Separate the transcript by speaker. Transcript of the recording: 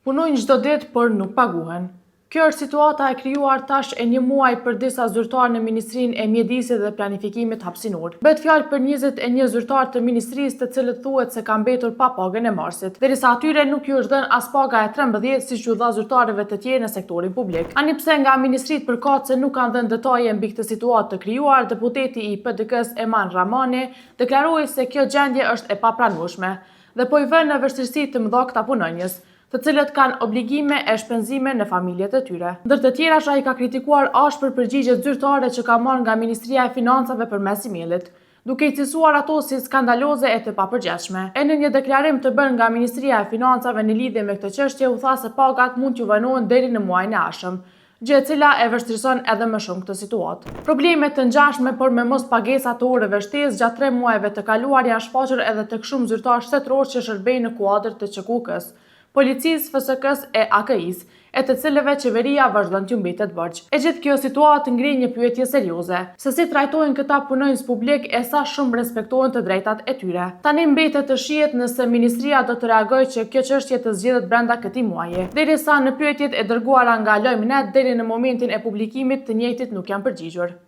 Speaker 1: Punojnë çdo ditë por nuk paguhen. Kjo është situata e krijuar tash e një muaj për disa zyrtarë në Ministrinë e Mjedisit dhe Planifikimit Hapësinor. Bëhet fjalë për 21 zyrtarë të ministrisë, të cilët thuhet se kanë mbetur pa pagën e marsit, derisa atyre nuk ju është dhënë as paga e 13, siç u dha zyrtarëve të tjerë në sektorin publik. Ani pse nga ministritë përkatëse nuk kanë dhënë detaje mbi këtë situatë të krijuar, deputeti i PDK-s Eman Ramani deklaroi se kjo gjendje është e papranueshme dhe po i vën në vështirësi të mëdha këta punonjës, të cilët kanë obligime e shpenzime në familjet e tyre. Ndër të tjerash, ai ka kritikuar ashpër përgjigjet zyrtare që ka marrë nga Ministria e Financave përmes email-it, duke i cilësuar ato si skandaloze e të papërgjeshme. E në një deklarim të bërë nga Ministria e Financave në lidhje me këtë çështje, u tha se pagat mund t'ju vënohen deri në muajin e ardhshëm, gjë e cila e vështirëson edhe më shumë këtë situatë. Problemet të ngjashme por me mos pagesa të orëve shtesë gjatë 3 muajve të kaluar janë shfaqur edhe tek shumë zyrtarë shtetëror që shërbejnë në kuadër të ÇKUK-s, Policisë, FSK-s e AKI-s, e të cilëve qeveria vazhdon t'ju mbetet borxh. E gjithë kjo situatë ngrihet një pyetje serioze, se si trajtojnë këta punonjës publik e sa shumë respektohen të drejtat e tyre. Tani mbetet të shihet nëse ministria do të reagojë që kjo çështje të zgjidhet brenda këtij muaji, derisa në pyetjet e dërguara nga Lojm.net deri në momentin e publikimit të njëjtit nuk janë përgjigjur.